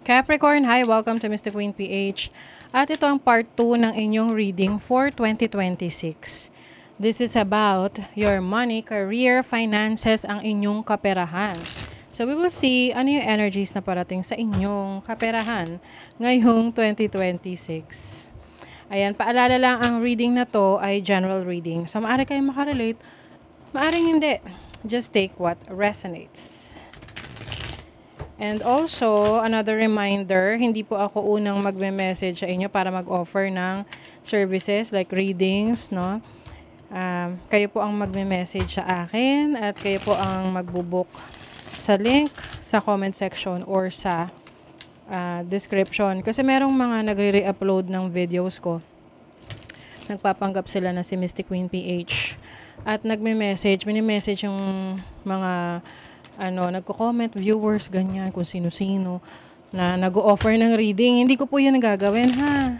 Capricorn, hi! Welcome to Mystic Queen PH. At ito ang part 2 ng inyong reading for 2026. This is about your money, career, finances, ang inyong kaperahan. So we will see ano yung energies na parating sa inyong kaperahan ngayong 2026. Ayan, paalala lang, ang reading na to ay general reading. So maaari kayong makarelate, maaring hindi. Just take what resonates. And also, another reminder, hindi po ako unang magme-message sa inyo para mag-offer ng services like readings, no? Kayo po ang magme-message sa akin at kayo po ang magbubook sa link sa comment section or sa description. Kasi merong mga nagre-re-upload ng videos ko. Nagpapanggap sila na si Mystic Queen PH. At mini-message yung mga nagko-comment, viewers, ganyan, kung sino-sino, na nag-o-offer ng reading. Hindi ko po yun gagawin, ha?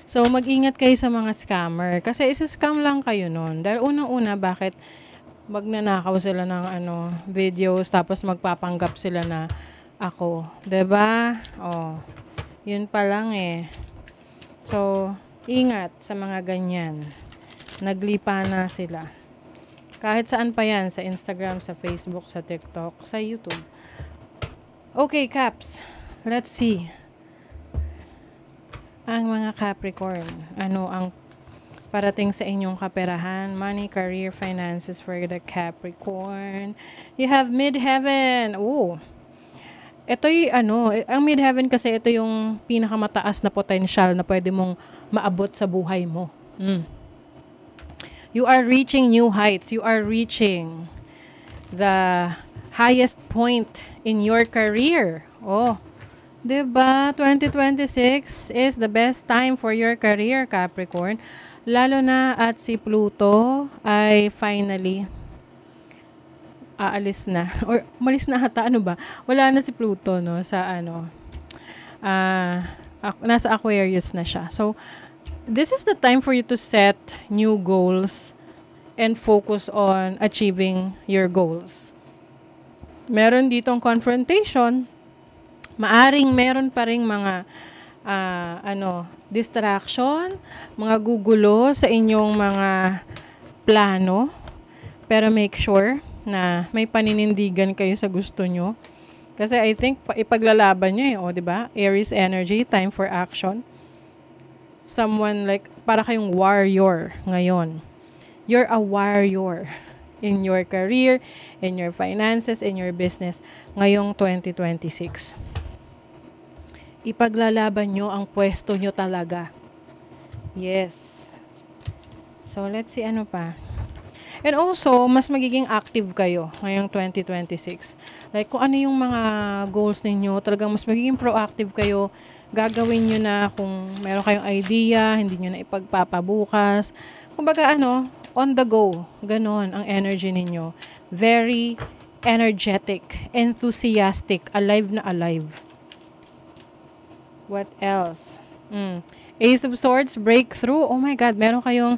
So, mag-ingat kayo sa mga scammer. Kasi isa-scam lang kayo nun. Dahil unang-una, bakit magnanakaw sila ng videos, tapos magpapanggap sila na ako. 'Di ba? Oh, yun pa lang eh. So, ingat sa mga ganyan. Naglipa na sila. Kahit saan pa yan, sa Instagram, sa Facebook, sa TikTok, sa YouTube. Okay, Caps. Let's see. Ang mga Capricorn, ano ang parating sa inyong kaperahan? Money, career, finances for the Capricorn. You have Midheaven. Oh. Ito yung ang Midheaven kasi ito yung pinakamataas na potential na pwede mong maabot sa buhay mo. You are reaching new heights. You are reaching the highest point in your career. Oh, 'di ba? 2026 is the best time for your career, Capricorn. Lalo na at si Pluto ay finally aalis na. Or umalis na ata, ano ba? Wala na si Pluto, no? Sa nasa Aquarius na siya. So, this is the time for you to set new goals and focus on achieving your goals. Meron ditong confrontation. Maaring meron pa ring mga distraction, mga gugulo sa inyong mga plano. Pero make sure na may paninindigan kayo sa gusto nyo. Kasi I think ipaglalaban nyo 'di ba? Aries energy, time for action. Someone like, para kayong warrior ngayon. You're a warrior in your career, in your finances, in your business ngayong 2026. Ipaglalaban nyo ang pwesto nyo talaga. Yes. So, let's see ano pa. And also, mas magiging active kayo ngayong 2026. Like, kung ano yung mga goals ninyo, talagang mas magiging proactive kayo. Gagawin nyo na kung meron kayong idea, hindi nyo na ipagpapabukas. Kumbaga on the go. Ganon ang energy ninyo. Very energetic, enthusiastic, alive na alive. What else? Ace of Swords, breakthrough. Oh my God, meron kayong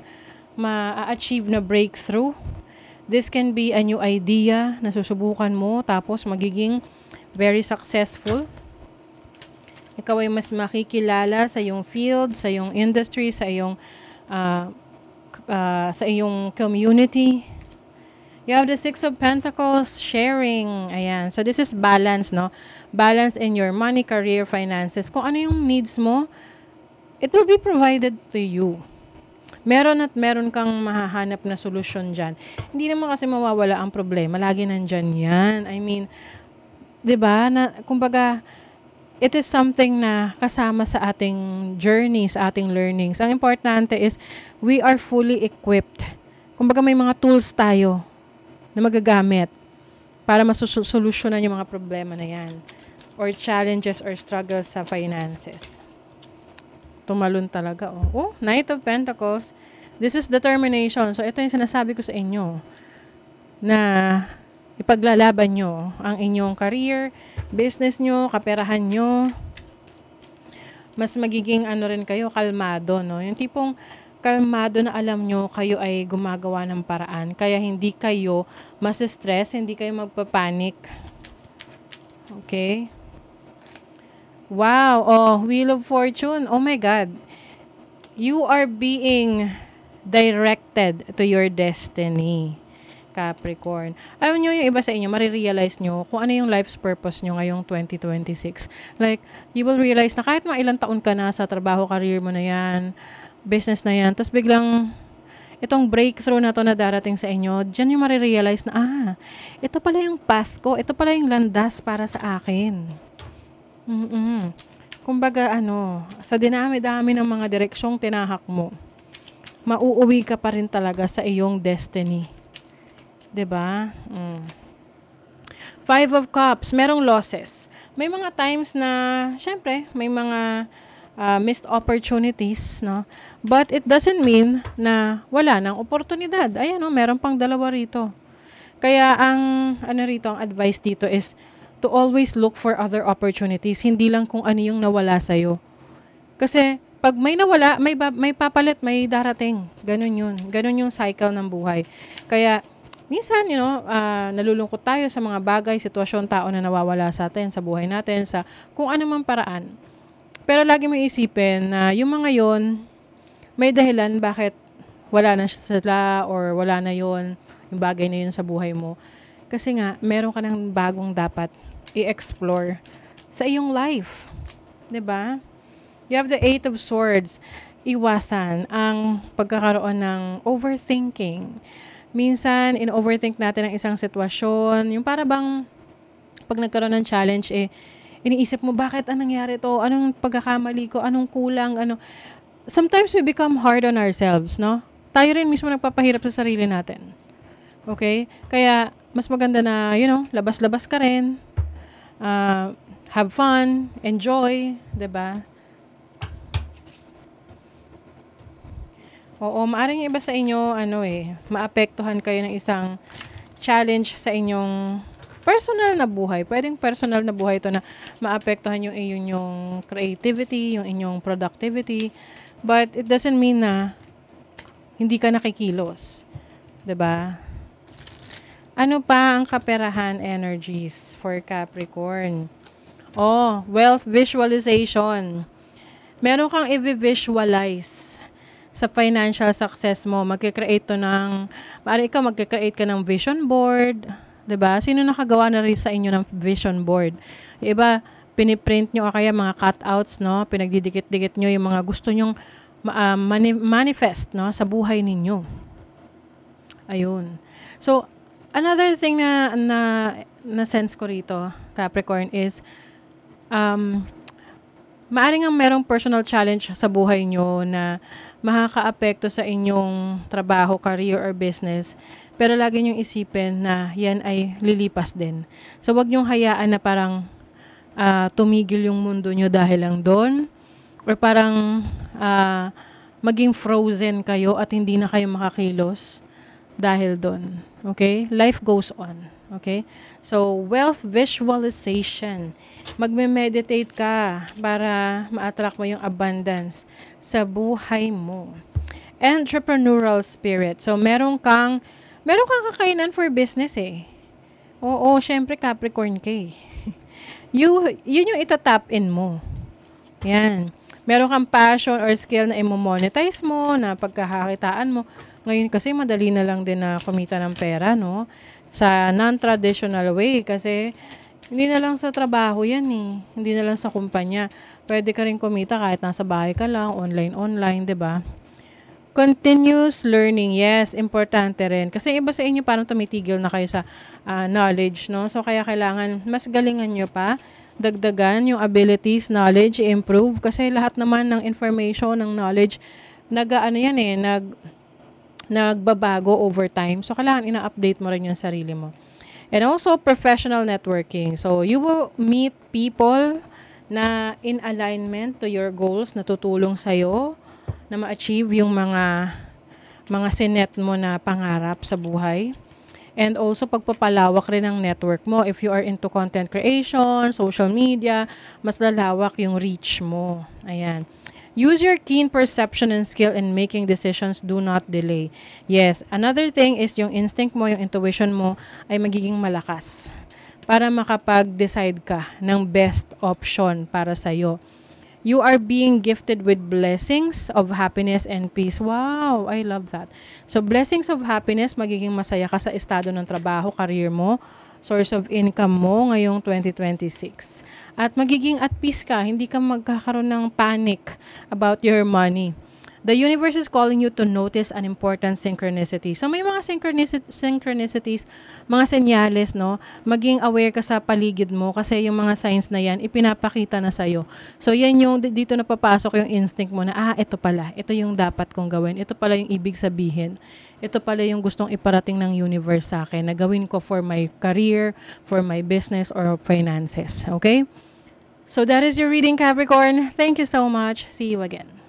ma-achieve na breakthrough. This can be a new idea na susubukan mo, tapos magiging very successful. Ikaw ay mas makikilala sa iyong field, sa iyong industry, sa iyong community. You have the Six of Pentacles, sharing. Ayan. So, this is balance, no? Balance in your money, career, finances. Kung ano yung needs mo, it will be provided to you. Meron kang mahahanap na solusyon dyan. Hindi naman kasi mawawala ang problema. Lagi nandyan yan. I mean, 'di ba? Kumbaga, it is something na kasama sa ating journey, sa ating learnings. Ang importante is, we are fully equipped. Kumbaga, may mga tools tayo na magagamit para masosolusyonan yung mga problema na yan. Or challenges or struggles sa finances. Tumalon talaga. Oh, Knight of Pentacles. This is determination. So, ito yung sinasabi ko sa inyo na ipaglalaban nyo ang inyong career, business nyo, kaperahan nyo. Mas magiging rin kayo, kalmado, no? Yung tipong kalmado na alam nyo kayo ay gumagawa ng paraan. Kaya hindi kayo mas-stress, hindi kayo magpapanik. Okay? Wow, oh, Wheel of Fortune. Oh my God. You are being directed to your destiny, Capricorn. Alam nyo, yung iba sa inyo, marirealize nyo kung ano yung life's purpose nyo ngayong 2026. Like, you will realize na kahit mga ilang taon ka na sa trabaho, career mo na yan, business na yan, tapos biglang itong breakthrough na to na darating sa inyo, dyan yung marirealize na, ito pala yung path ko, ito pala yung landas para sa akin. Kumbaga, sa dinami-dami ng mga direksyong tinahak mo, mauuwi ka pa rin talaga sa iyong destiny. 'Di ba? Five of Cups, merong losses. May mga times na, syempre, may mga missed opportunities, no? But it doesn't mean na wala nang oportunidad. Ayan, meron pang dalawa rito. Kaya ang advice dito is to always look for other opportunities, hindi lang kung ano yung nawala sa'yo. Kasi, pag may nawala, may papalit, may darating. Ganun yun. Ganun yung cycle ng buhay. Kaya, minsan, nalulungkot tayo sa mga bagay, sitwasyon, tao na nawawala sa atin, sa buhay natin, sa kung ano mang paraan. Pero lagi mo isipin na yung mga yon, may dahilan bakit wala na sila or wala na yon, yung bagay na yun sa buhay mo. Kasi nga, meron ka ng bagong dapat i-explore sa iyong life. 'Di ba? You have the Eight of Swords. Iwasan ang pagkakaroon ng overthinking. Minsan, in-overthink natin ang isang sitwasyon. Yung para bang, pag nagkaroon ng challenge, iniisip mo, bakit anong nangyari to? Anong pagkakamali ko? Anong kulang? Sometimes we become hard on ourselves, no? Tayo rin mismo nagpapahirap sa sarili natin. Okay? Kaya, mas maganda na, labas-labas ka rin. Have fun, enjoy, 'di ba? Oo, maaring iba sa inyo maapektuhan kayo ng isang challenge sa inyong personal na buhay. Pwedeng personal na buhay ito na maapektuhan yung inyong creativity, yung inyong productivity, but it doesn't mean na hindi ka nakikilos, 'di ba? Ano pa ang kaperahan energies for Capricorn? Oh, wealth visualization. Meron kang i-visualize sa financial success mo. Magkikreate to ng, maaari ikaw magkikreate ka ng vision board. 'Di ba? Sino nakagawa na rin sa inyo ng vision board? Yung iba, piniprint nyo o kaya mga cutouts, no? Pinagdidikit-dikit nyo yung mga gusto nyong manifest, no? Sa buhay ninyo. Ayun. So, another thing na sense ko rito, Capricorn, is maaring ang merong personal challenge sa buhay nyo na makakaapekto sa inyong trabaho, career, or business. Pero lagi nyong isipin na yan ay lilipas din. So, wag nyong hayaan na parang tumigil yung mundo nyo dahil lang doon. Or parang maging frozen kayo at hindi na kayo makakilos dahil doon. Okay? Life goes on. Okay? So, wealth visualization. Magme-meditate ka para ma-attract mo yung abundance sa buhay mo. Entrepreneurial spirit. So, meron kang kakainan for business Oo, syempre Capricorn ka Yun yung itatap in mo. Yan. Meron kang passion or skill na i-monetize mo, na pagkakakitaan mo. Ngayon kasi madali na lang din na kumita ng pera, no? Sa non-traditional way kasi hindi na lang sa trabaho yan Hindi na lang sa kumpanya. Pwede ka rin kumita kahit nasa bahay ka lang, online, 'di ba? Continuous learning, yes, importante rin. Kasi iba sa inyo parang tumitigil na kayo sa knowledge, no? So kaya kailangan mas galingan nyo pa, dagdagan yung abilities, knowledge, improve kasi lahat naman ng information, ng knowledge nagbabago over time. So, kailangan ina-update mo rin yung sarili mo. And also, professional networking. So, you will meet people na in alignment to your goals, na tutulong sa'yo na ma-achieve yung mga sinet mo na pangarap sa buhay. And also, pagpapalawak rin ang network mo. If you are into content creation, social media, mas lalawak yung reach mo. Ayan. Use your keen perception and skill in making decisions. Do not delay. Yes, another thing is yung instinct mo, yung intuition mo ay magiging malakas. para makapag-decide ka ng best option para sa'yo. You are being gifted with blessings of happiness and peace. Wow, I love that. So, blessings of happiness, magiging masaya ka sa estado ng trabaho, career mo, source of income mo ngayong 2026. At magiging at peace ka, hindi ka magkakaroon ng panic about your money. The universe is calling you to notice an important synchronicity. So may mga synchronicities, mga senyales, no? Maging aware ka sa paligid mo kasi yung mga signs na yan, ipinapakita na sa'yo. So yan yung, dito na papasok yung instinct mo na, ito pala, ito yung dapat kong gawin. Ito pala yung ibig sabihin. Ito pala yung gustong iparating ng universe sa akin na gawin ko for my career, for my business, or finances. Okay? So that is your reading, Capricorn. Thank you so much. See you again.